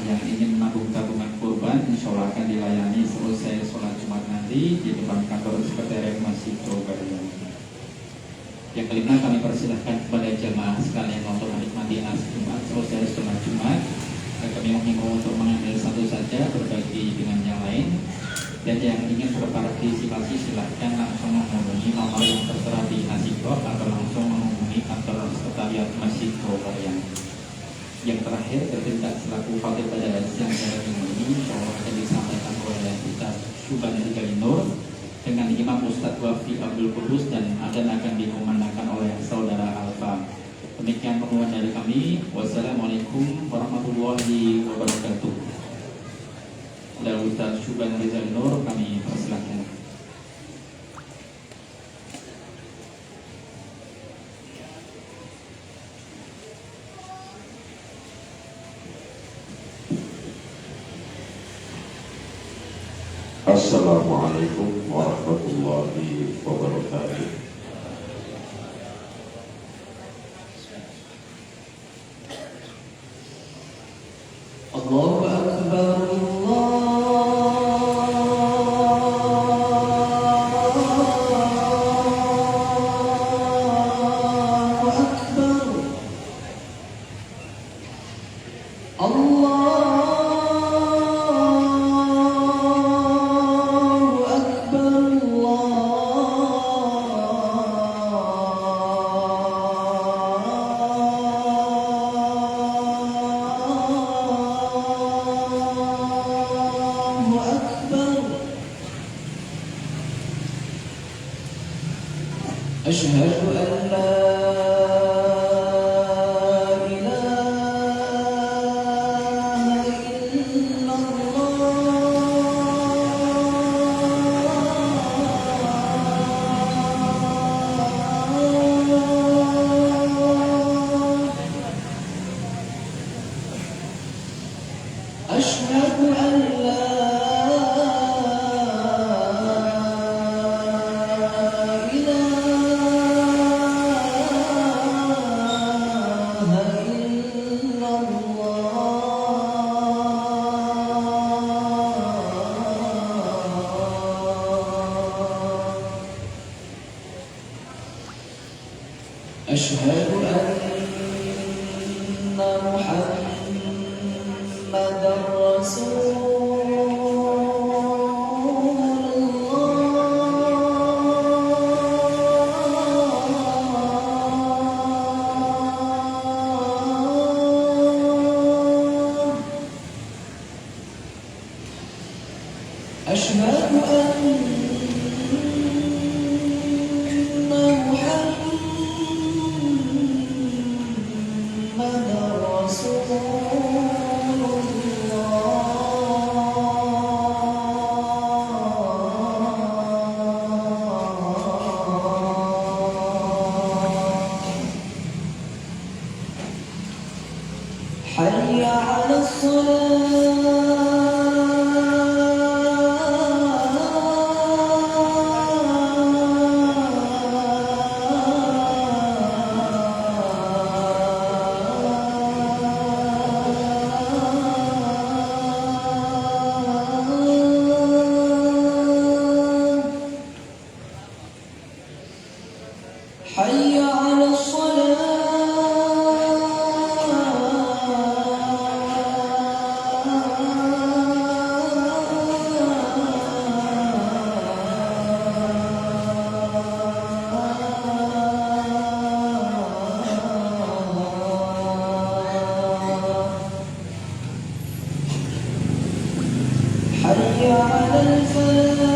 yang ingin menabung tabungan kurban, insya Allah akan dilayani selesai sholat Jumat nanti di depan kantor Sekretariat Masjid Barian. Yang kelima, kami persilahkan kepada jemaah sekalian untuk menikmati nasi Jumat selesai sholat Jumat. Kami menghimbau untuk mengambil satu saja, berbagi dengan yang lain. Dan yang ingin berpartisipasi silahkan langsung menghubungi nomor yang tertera di Nasiblok atau langsung menghubungi kantor Sekretariat Masjid Barian. Yang terakhir, bertindak selaku khatib pada siang hari ini insyaallah akan disampaikan oleh Ustaz Syuban Rizali Nur dengan Imam Ustaz Wafi Abdul Qudus, dan akan dikumandangkan oleh Saudara Alfa. Demikian pengumuman dari kami. Wassalamualaikum warahmatullahi wabarakatuh. Dan Ustaz Syuban Rizali Nur kami persilahkan. Assalamualaikum warahmatullahi wabarakatuh. Allahu Akbar, Allahu Akbar, Allah. أشهد أن لا إله إلا الله. أشهد أن لا أشهد أن محمدًا رسول الله. أشهد أن حي على الصلاة. حي على الصلاة. حي على الفلاح.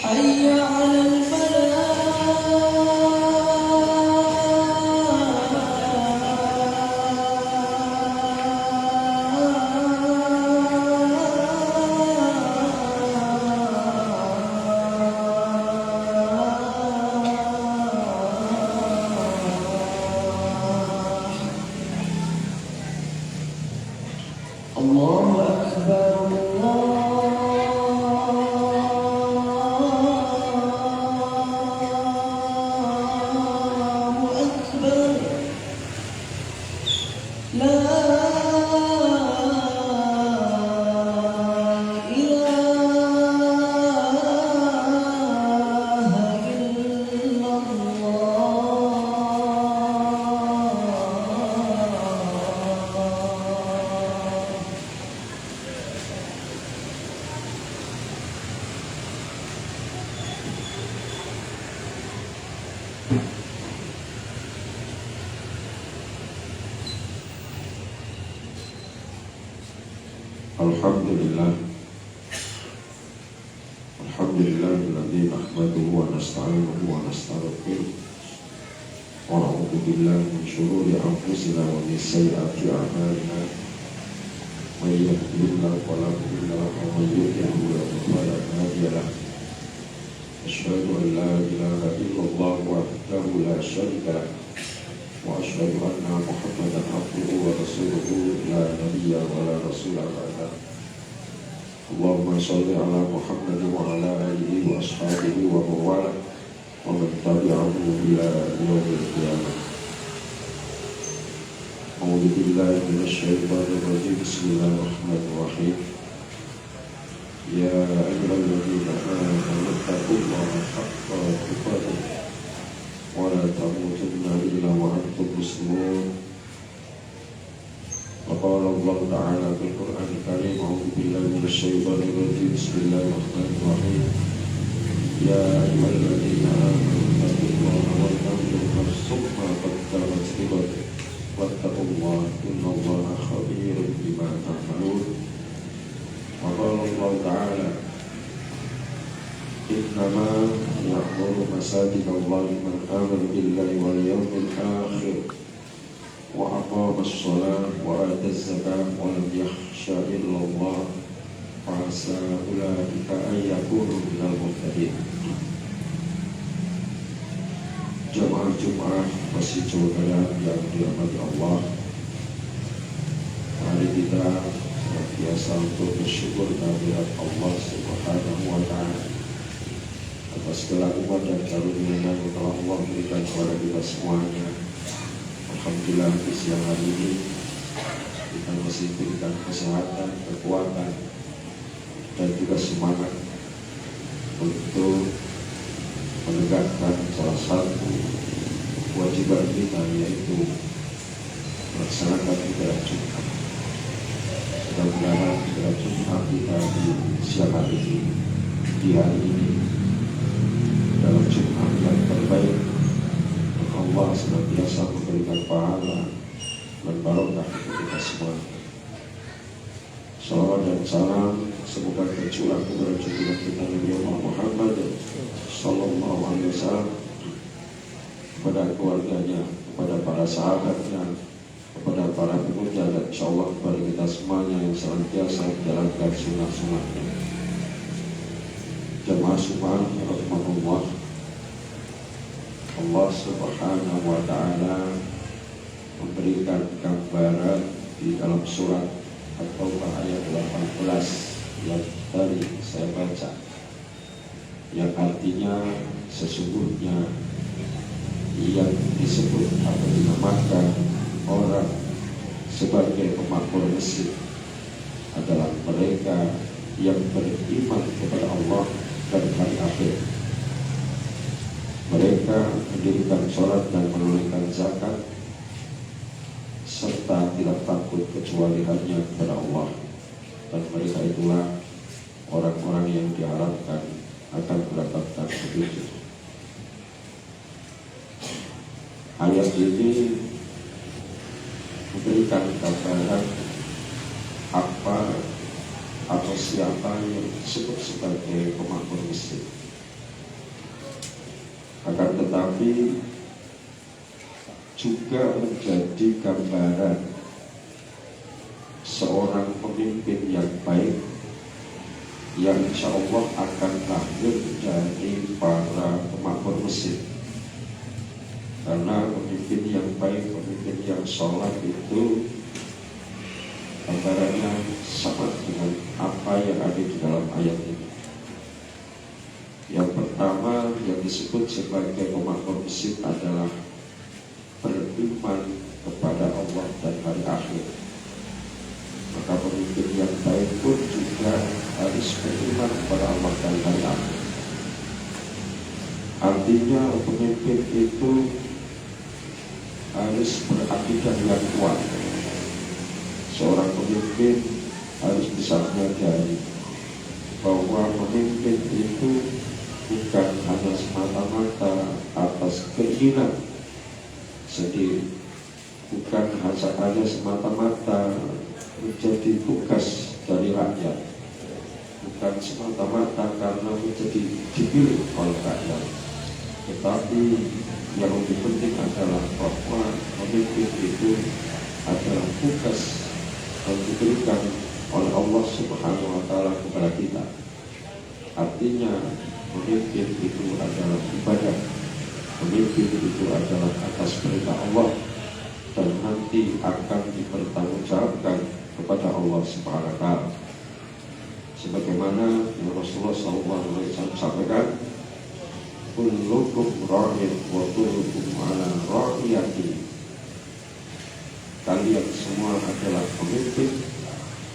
حي على الفلاح. Alhamdulillah. Alhamdulillahilladzi nahmaduhu wa nasta'inuhu wa nastaghfiruh wa na'udzu billahi min shururi anfusina wa min sayyiati a'malina. May yahdihillahu fala mudilla lahu wa may yudlil fala hadiya lahu. Asyhadu an la ilaha illallah wahdahu la syarika lahu wa asyhadu anna Muhammadan abduhu wa rasuluhu la nabiyya wa la rasula ba'dahu. Allahumma sholli ala Muhammad wa ala alihi wa ashabihi wa mawala wa man tabi'ahu ila yaumil qiyamah. A'udzu billahi minasy syaithanir rajim. Bismillahirrahmanirrahim. Ya ayyuhalladzina amanu taqullaha haqqa tuqatih wa la tamutunna illa wa antum muslimun. وقال الله تعالى في القرآن الكريم أعوذ بالله من الشيطان الرجيم بسم الله الرحمن الرحيم يا أيها الذين آمنوا اتقوا الله ولتنظر نفس ما قدمت لغد واتقوا الله إن الله خبير بما تعملون. وقال الله تعالى إنما يعمر مساجد الله من آمن بالله واليوم الآخر وأقام الصلاة وآتى الزكاة ولم يخش إلا الله فعسى أولئك أن يكونوا من المهتدين. Jemaah Jumat Masjid Jawa yang dirahmati Allah, mari kita senantiasa untuk bersyukur kehadirat Allah Subhanahu wa Ta'ala atas segala nikmat dan karunia yang telah Allah berikan kepada kita semuanya. Alhamdulillah di siang hari ini kita masih diberikan kesehatan, kekuatan, dan juga semangat untuk menegakkan salah satu kewajiban kita, yaitu melaksanakan ibadah Jumat. Mudah-mudahan ibadah Jumat kita di siang hari ini, di hari ini, dalam Jumat yang terbaik, Allah senantiasa memberikan pahala dan barokah untuk kita semua. Salawat dan salam semoga tercurah kepada junjungan kita Nabi Muhammad sallallahu alaihi wasallam, kepada keluarganya, kepada para sahabatnya, kepada para pemuja, dan insyaallah kepada kita semuanya yang senantiasa menjalankan sunnah-sunnahnya. Jemaah semua rahmatullah, Allah Subhanahu wa Ta'ala memberikan gambaran di dalam surat At-Taubah ayat 18 yang tadi saya baca, yang artinya sesungguhnya yang disebut atau dinamakan orang sebagai pemakmur masjid adalah mereka yang beriman kepada Allah dan hari akhir. Mereka mendirikan sholat dan menunaikan zakat serta tidak takut kecuali hanya kepada Allah, dan mereka itulah orang-orang yang diharapkan akan mendapatkan petunjuk. Ayat ini memberikan gambaran apa atau siapa yang disebut sebagai pemakmur masjid. Akan tetapi juga menjadi gambaran seorang pemimpin yang baik yang insya Allah akan lahir dari para pemakmur masjid. Karena pemimpin yang baik, pemimpin yang sholat itu gambarannya sama dengan apa yang ada di dalam ayat ini. Yang pertama yang disebut sebagai pemakmur masjid adalah beriman kepada Allah dan hari akhir. Maka pemimpin yang baik pun juga harus beriman kepada Allah dan hari akhir. Artinya pemimpin itu harus berakidah yang kuat. Seorang pemimpin harus bisa menyadari bahwa pemimpin itu bukan hanya semata-mata atas keinginan sendiri, bukan hanya semata-mata menjadi tugas dari rakyat, bukan semata-mata karena menjadi dipilih oleh rakyat, tetapi yang lebih penting adalah bahwa pemimpin itu adalah tugas yang diberikan oleh Allah Subhanahu wa Ta'ala kepada kita. Artinya pemimpin itu adalah ibadah, pemimpin itu adalah atas perintah Allah dan nanti akan dipertanggungjawabkan kepada Allah Subhanahu wa Ta'ala. Sebagaimana yang Rasulullah SAW sampaikan, kullukum ra'in wa kullukum 'ala ra'iyati. Kalian semua adalah pemimpin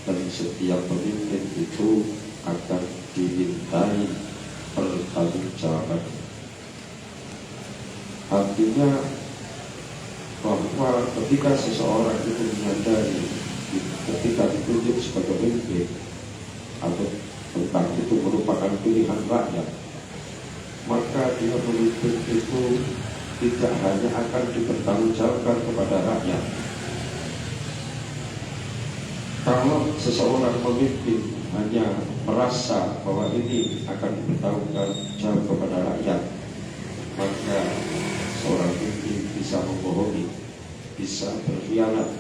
dan setiap pemimpin itu akan dimintai pertanggungjawaban. Artinya bahwa ketika seseorang itu menyadari ketika ditunjuk sebagai pemimpin atau tentang itu merupakan pilihan rakyat, maka dia pemimpin itu tidak hanya akan dipertanggungjawabkan kepada rakyat. Kalau seseorang pemimpin hanya merasa bahwa ini akan dipertanggungjawabkan kepada rakyat, maka seorang pemimpin bisa membohongi, bisa berkhianat,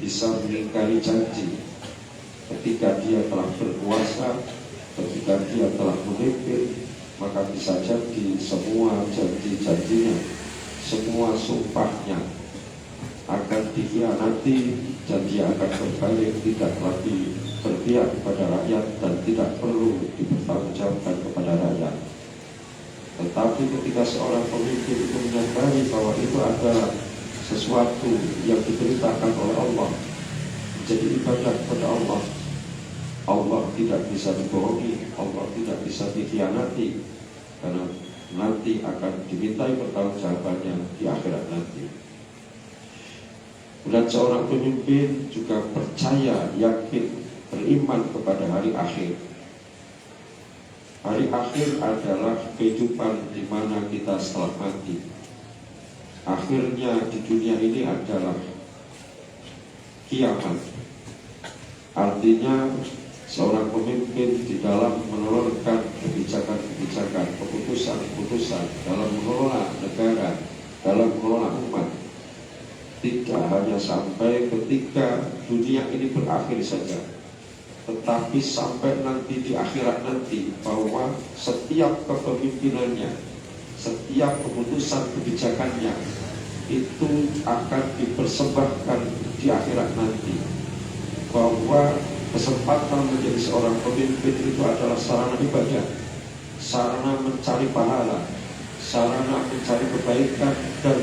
bisa mengingkari janji. Ketika dia telah berkuasa, ketika dia telah memimpin, maka bisa jadi semua janji-janjinya, semua sumpahnya akan dikhianati dan dia akan berbalik, tidak lagi berpihak kepada rakyat dan tidak perlu dipertanggungjawabkan kepada rakyat. Tetapi ketika seorang pemimpin itu menyadari bahwa itu adalah sesuatu yang diperintahkan oleh Allah, menjadi ibadah kepada Allah, Allah tidak bisa dibohongi, Allah tidak bisa dikhianati, karena nanti akan dimintai pertanggungjawabannya di akhirat nanti. Dan seorang pemimpin juga percaya, yakin, beriman kepada hari akhir. Hari akhir adalah kehidupan di mana kita setelah mati. Akhirnya di dunia ini adalah kiamat. Artinya seorang pemimpin di dalam menelurkan kebijakan-kebijakan, keputusan-keputusan dalam mengelola negara, dalam mengelola umat, tidak hanya sampai ketika dunia ini berakhir saja, tetapi sampai nanti di akhirat nanti, bahwa setiap kepemimpinannya, setiap keputusan kebijakannya itu akan dipersembahkan di akhirat nanti. Bahwa kesempatan menjadi seorang pemimpin itu adalah sarana ibadah, sarana mencari pahala, sarana mencari kebaikan dan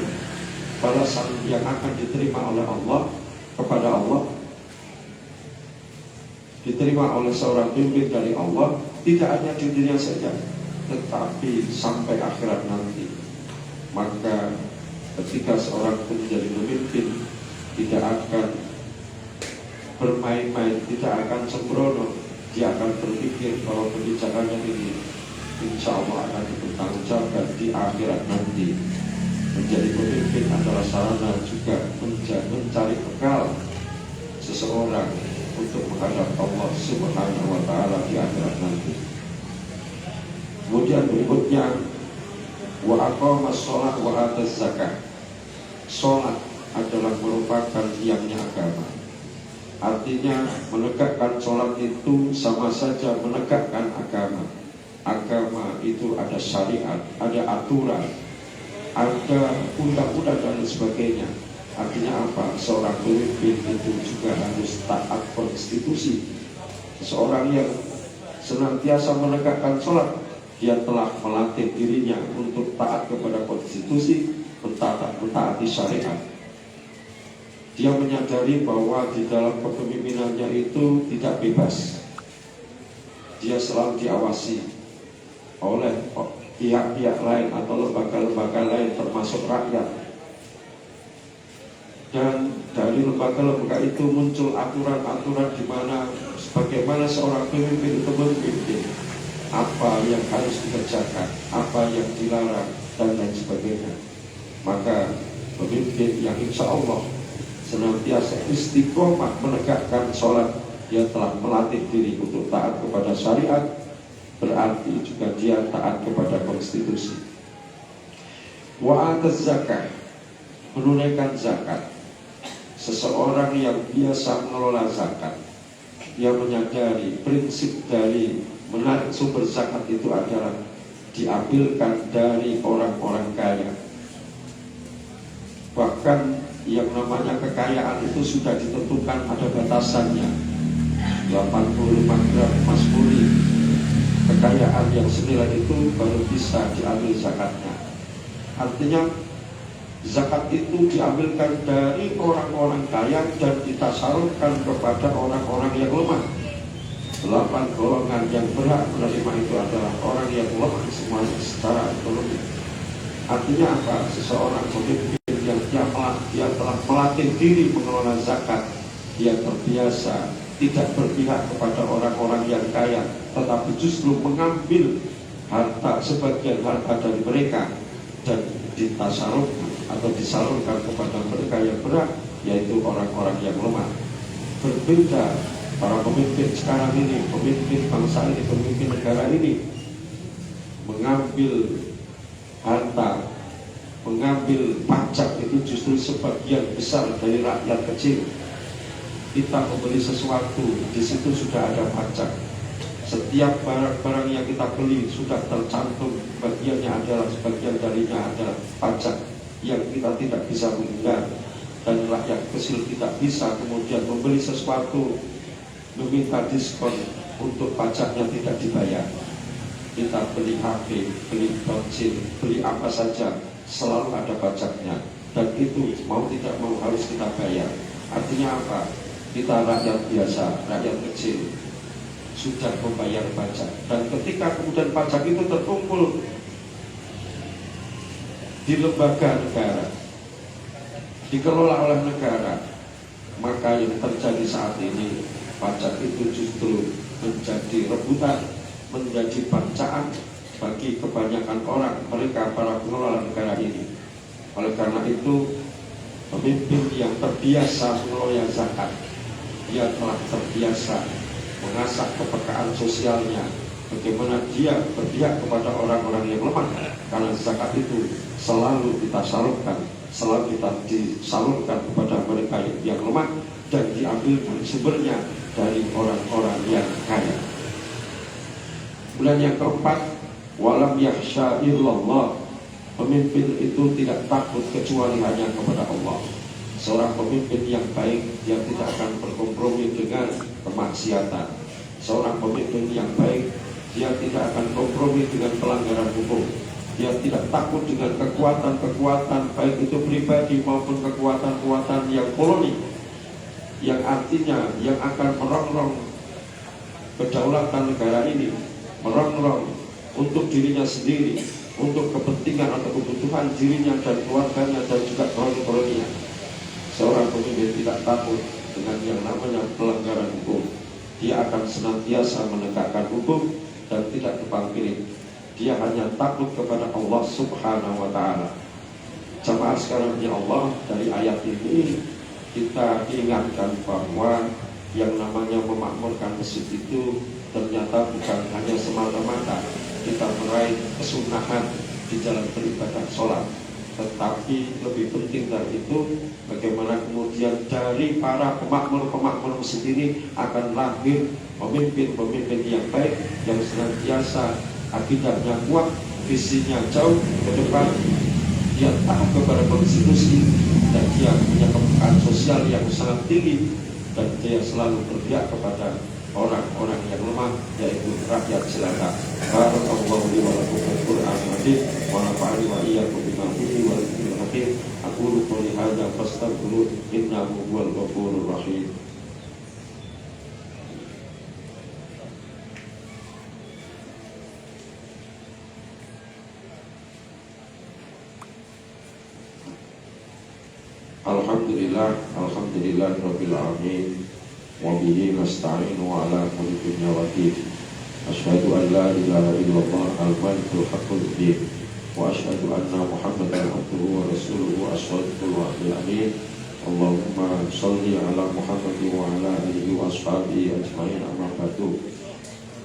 balasan yang akan diterima oleh Allah kepada Allah, diterima oleh seorang pemimpin dari Allah, tidak hanya di dunia saja, tetapi sampai akhirat nanti. Maka ketika seorang menjadi pemimpin, tidak akan bermain-main, tidak akan sembrono, dia akan berpikir bahwa kebijakannya ini insya Allah akan dipertanggungjawabkan di akhirat nanti. Menjadi pemimpin adalah sarana juga mencari bekal seseorang untuk menghadap Allah Subhanahu wa Ta'ala di akhirat nanti. Kemudian berikutnya, wa aqamas shalah wa ataz zakah. Salat adalah merupakan tiangnya agama. Artinya menegakkan salat itu sama saja menegakkan agama. Agama itu ada syariat, ada aturan, ada undang-undang dan sebagainya. Artinya apa? Seorang pemimpin itu juga harus taat konstitusi. Seorang yang senantiasa menegakkan sholat, dia telah melatih dirinya untuk taat kepada konstitusi, mentaati syariat. Dia menyadari bahwa di dalam kepemimpinannya itu tidak bebas. Dia selalu diawasi oleh pihak-pihak lain atau lembaga-lembaga lain termasuk rakyat. Dan dari lembaga-lembaga itu muncul aturan-aturan di mana bagaimana seorang pemimpin itu memimpin, apa yang harus dikerjakan, apa yang dilarang, dan lain sebagainya. Maka pemimpin yang insya Allah senantiasa istiqomah menegakkan sholat, dia telah melatih diri untuk taat kepada syariat, berarti juga dia taat kepada konstitusi. Wa ataz zakah, menunaikan zakat. Seseorang yang biasa mengelola zakat, dia menyadari prinsip dari menarik sumber zakat itu adalah diambilkan dari orang-orang kaya. Bahkan yang namanya kekayaan itu sudah ditentukan, ada batasannya, 85 gram emas murni. Kekayaan yang senilai itu baru bisa diambil zakatnya. Artinya zakat itu diambilkan dari orang-orang kaya dan ditasalurkan kepada orang-orang yang lemah. 8 golongan yang berhak menerima itu adalah orang yang lemah semuanya secara ekonomi. Artinya apa? Seseorang pemimpin yang dia telah melatih diri mengelola zakat, dia terbiasa tidak berpihak kepada orang-orang yang kaya, tetapi justru mengambil harta, sebagian harta dari mereka dan ditasarufkan atau disalurkan kepada mereka yang berat, yaitu orang-orang yang lemah. Berbeda para pemimpin sekarang ini, pemimpin bangsa ini, pemimpin negara ini, mengambil harta, mengambil pajak itu justru sebagian besar dari rakyat kecil. Kita membeli sesuatu, di situ sudah ada pajak. Setiap barang-barang yang kita beli sudah tercantum, bagiannya adalah, sebagian darinya adalah pajak yang kita tidak bisa menghindar. Dan rakyat kecil tidak bisa kemudian membeli sesuatu, meminta diskon untuk pajaknya tidak dibayar. Kita beli HP, beli bensin, beli apa saja, selalu ada pajaknya. Dan itu mau tidak mau harus kita bayar. Artinya apa? Kita rakyat biasa, rakyat kecil, sudah membayar pajak. Dan ketika kemudian pajak itu terkumpul di lembaga negara, dikelola oleh negara, maka yang terjadi saat ini, pajak itu justru menjadi rebutan, menjadi bancaan bagi kebanyakan orang, mereka para pengelola negara ini. Oleh karena itu, pemimpin yang terbiasa mengelola zakat, dia telah terbiasa mengasah kepekaan sosialnya, bagaimana dia berpihak kepada orang-orang yang lemah, karena zakat itu selalu kita salurkan, selalu kita disalurkan kepada mereka yang lemah, dan diambil sumbernya dari orang-orang yang kaya. Kemudian yang keempat, walam yakhsha illallah, pemimpin itu tidak takut kecuali hanya kepada Allah. Seorang pemimpin yang baik, dia tidak akan berkompromi dengan kemaksiatan. Seorang pemimpin yang baik, dia tidak akan kompromi dengan pelanggaran hukum. Dia tidak takut dengan kekuatan-kekuatan, baik itu pribadi maupun kekuatan-kekuatan yang koloni, yang artinya yang akan merongrong kedaulatan negara ini, merongrong untuk dirinya sendiri, untuk kepentingan atau kebutuhan dirinya dan keluarganya dan juga koloni-koloninya. Seorang pemimpin tidak takut dengan yang namanya pelanggaran hukum. Dia akan senantiasa menegakkan hukum dan tidak tebang pilih. Dia hanya takut kepada Allah Subhanahu wa Ta'ala. Jamaah sekalian ya Allah, dari ayat ini kita diingatkan bahwa yang namanya memakmurkan masjid itu ternyata bukan hanya semata-mata kita meraih kesunahan di jalan beribadah sholat, tetapi lebih penting dari itu, bagaimana kemudian dari para pemakmur-pemakmur masjid ini akan lahir pemimpin-pemimpin yang baik, yang senantiasa akidahnya kuat, visinya jauh ke depan, dia taat kepada konstitusi, dan dia punya kepekaan sosial yang sangat tinggi, dan dia selalu berpihak kepada orang-orang yang lemah, yaitu rakyat jelata. Barakallahu li wa lakum fil Qur'anil Hakim wa nafa'ani wa iyyakum bima fihi wa dzikril hakim. Aqulu qouli hadza fastaghfiruhu innahu huwal ghafurur rahim. Alhamdulillah rabbil alamin. Wabihi nasta'inu ala umuri dunya wa din. Asyhadu an la ilaha illallah al-malikul haqqul mubin, wa asyhadu anna Muhammadan abduhu wa rasuluhu as-shadiqul wa'dil amin. Allahumma صل على محمد وعلى آله وأصحابه أجمعين أما بعد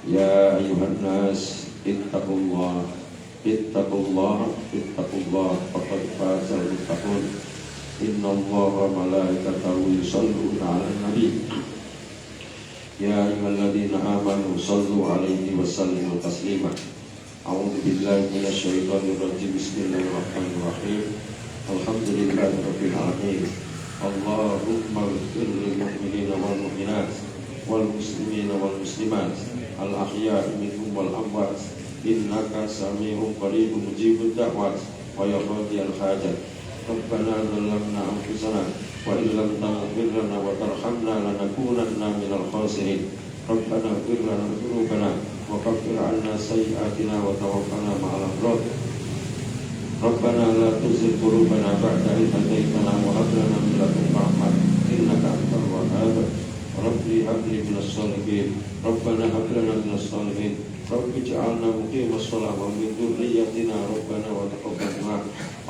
يا أيها الناس اتقوا الله فقد فاز المتقون إن الله وملائكته يصلون على النبي يا أيها الذين آمنوا صلوا عليه وسلموا تسليما أعوذ بالله من الشيطان الرجيم بسم الله الرحمن الرحيم الحمد لله رب العالمين اللهم اغفر للمؤمنين والمؤمنات والمسلمين والمسلمات الأحياء منهم والأموات إنك سميع قريب مجيب الدعوات ويقضي الحاجات ربنا ظلمنا أنفسنا وإن لم تغفر لنا وترحمنا لنكونن من الخاسرين ربنا اغفر لنا ذنوبنا وكفر عنا سيئاتنا وتوفنا مع الأبرار ربنا لا تزغ قلوبنا بعد إذ هديتنا وهب لنا من لدنك رحمة إنك أنت الوهاب رب هب لي من الصالحين ربنا هب لنا من الصالحين رب اجعلنا مقيم الصلاة ومن ذريتنا ربنا وتقبل دعاء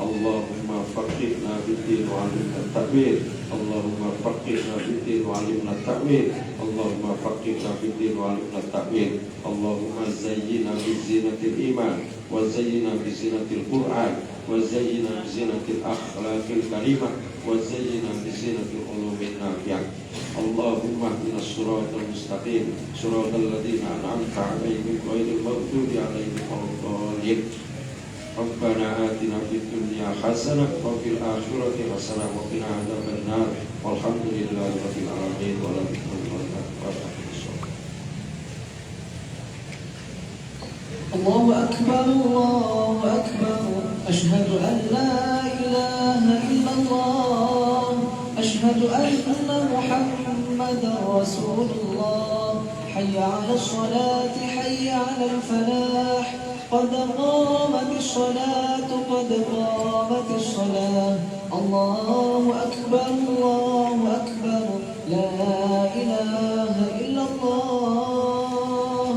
اللهم فقهنا في الدين وعلمنا التأويل اللهم فقهنا في الدين وعلمنا التأويل اللهم فقهنا في الدين وعلمنا التأويل اللهم زينا بزينة الإيمان وزينا بزينة القرآن وزينا بزينة الأخلاق الكريمة وزينا بزينة العلوم النافعة اللهم اهدنا الصراط المستقيم صراط الذين أنعمت عليهم غير المغضوب عليهم ولا الضالين ربنا آتنا في الدنيا حسنة وفي الآخرة حسنة وقنا عذاب النار والحمد لله رب العالمين ولا ذكر الله أكبر الله أكبر الله أكبر أشهد أن لا إله إلا الله أشهد أن محمدا رسول الله حي على الصلاة حي على الفلاح قد قامت الصلاة قد قامت الصلاة الله أكبر لا إله إلا الله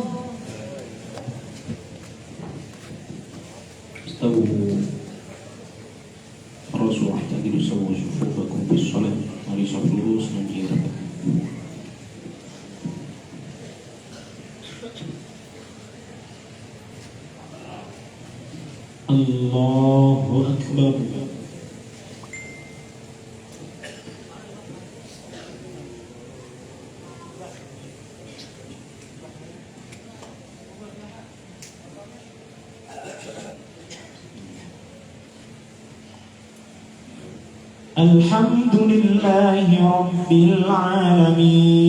استووا فرسوا اعتدلوا سووا صفوفكم بالصلاة mari saf lurus dan jirat. Allahu Akbar. الحمد لله رب العالمين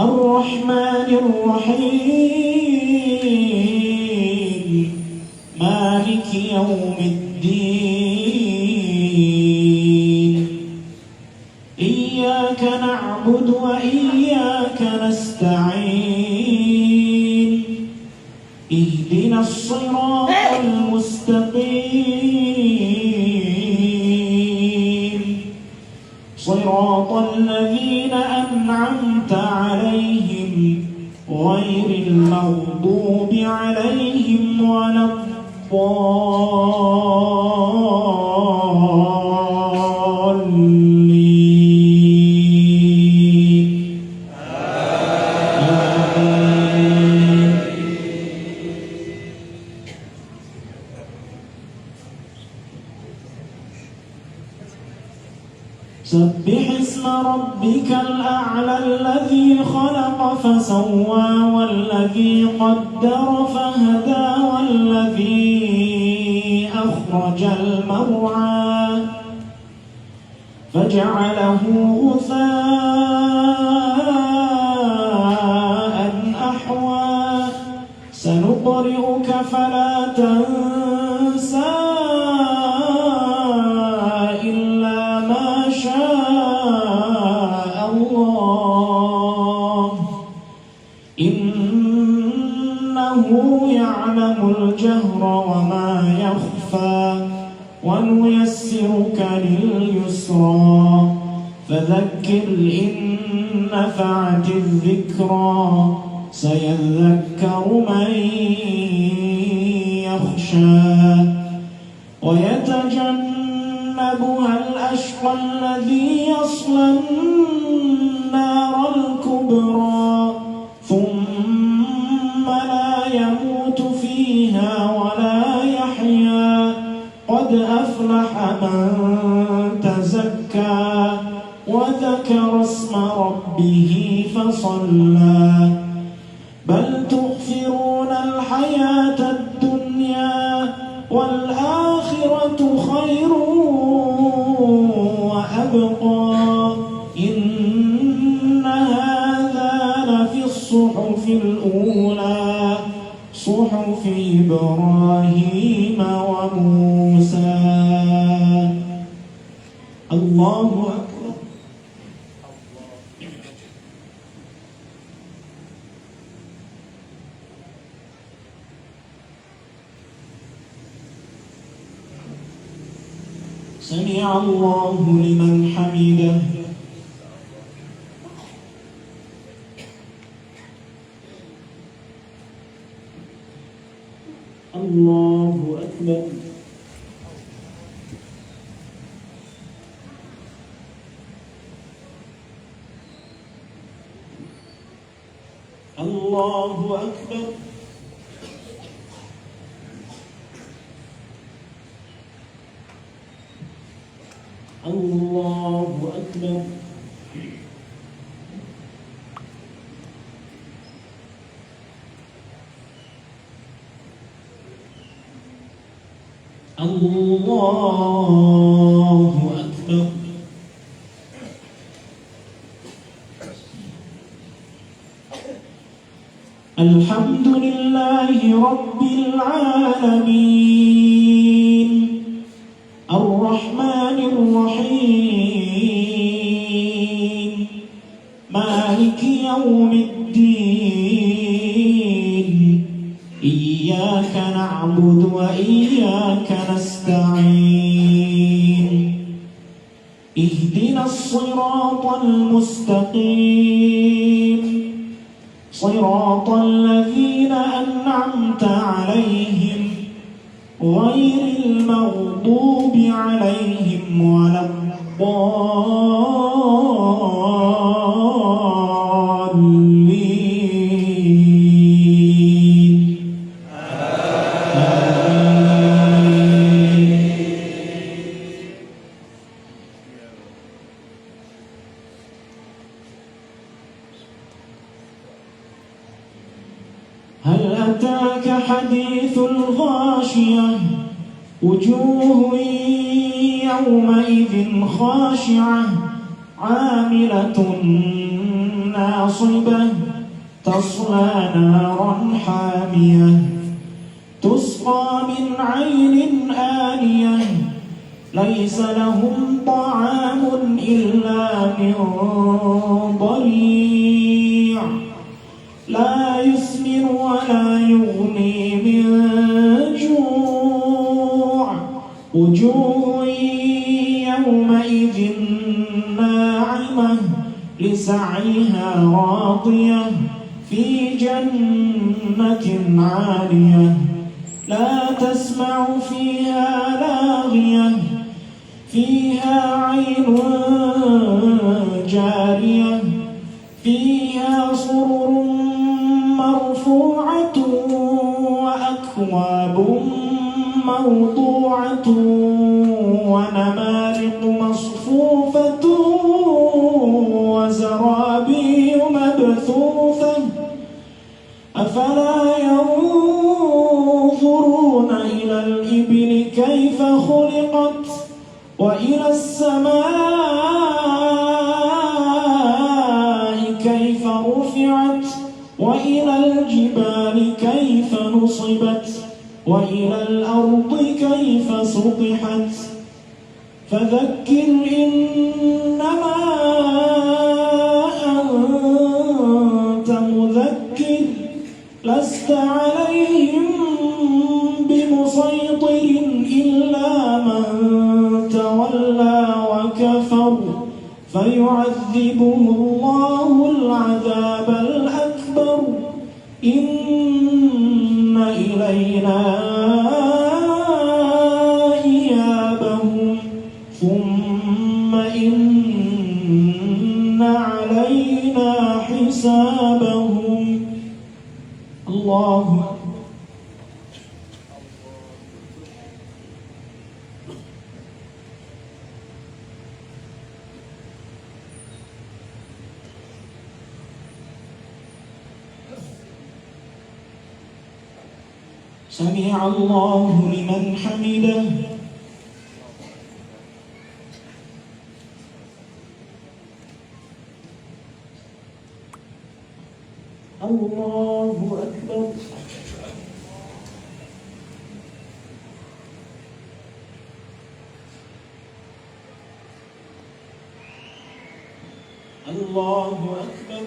الرحمن الرحيم مالك يوم الدين إياك نعبد وإياك نستعين اهدنا الصراط المستقيم صراط الذين أنعمت عليهم غير المغضوب عليهم ولا الضالين سبح اسم ربك الأعلى الذي خلق فسوى والذي قدر فهدى والذي أخرج المرعى فجعله غثاء أحوى سنقرئك فلا تنسى إنه يعلم الجهر وما يخفى ونيسرك لليسرى فذكر إن نفعت الذكرى سيذكر من يخشى ويتجنبها سيجنبها الأشقى الذي يصلى النار الكبرى ثم لا يموت فيها ولا يحيا قد أفلح من تزكى وذكر اسم ربه فصلى بل تؤثرون الحياة الدنيا والآخرة خير وأبقى إن هذا لفي الصحف الأولى صحف إبراهيم وموسى. الله أكبر. سمع الله لمن حمده. الله أكبر. الله أكبر. الله أكبر. الله أكبر. الحمد لله رب العالمين الرحمن الرحيم مالك يوم الدين إياك نعبد وإياك نستعين اهدنا الصراط المستقيم صراط الذين أنعمت عليهم غير المغضوب عليهم ولا الضالين. هل أتاك حديث الغاشية وجوه يومئذ خاشعة عاملة ناصبة تصلى نارا حامية تسقى من عين آنية ليس لهم طعام إلا من ضريع لا يسمن ولا يغني من جوع وجوه يومئذ ناعمة لسعيها راضية في جنة عالية لا تسمع فيها لاغية فيها عين جارية فيها سرر مرفوعة وأكواب موضوعة ونمارق مصفوفة وزرابي مبثوثة أفلا ينظرون إلى الإبل كيف خلقت وإلى السماء كيف رفعت وإلى الجبال كيف نصبت وإلى الأرض كيف سطحت فذكر إنما أنت مذكر لست عليهم بمسيطر إلا من تولى وكفر فيعذبه الله العذاب الأكبر إن إلينا إيابهم سمع الله لمن حمده. الله أكبر. الله أكبر.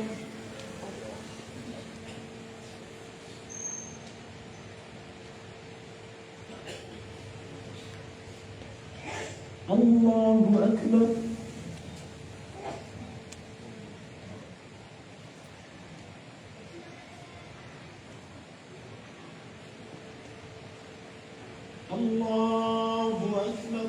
الله أكبر. الله أكبر.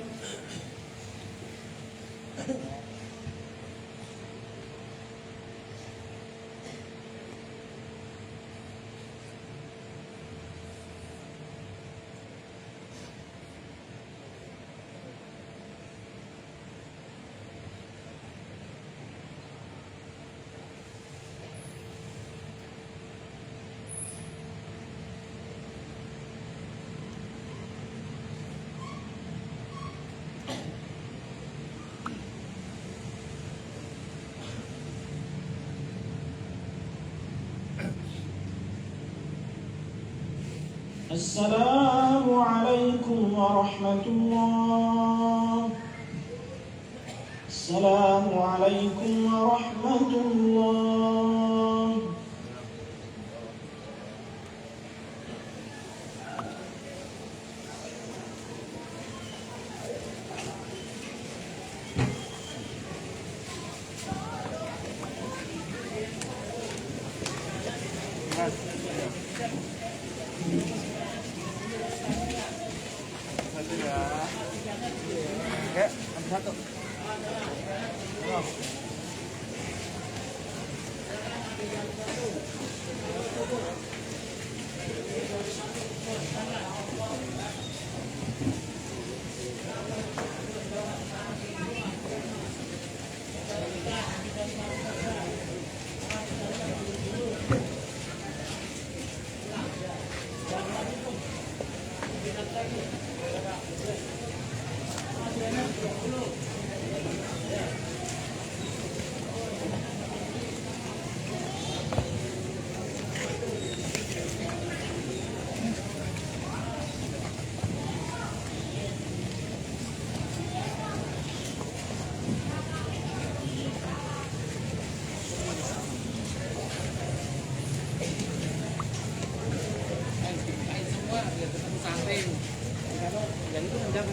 السلام عليكم ورحمة الله. السلام عليكم ورحمة الله. Yang itu menjaga.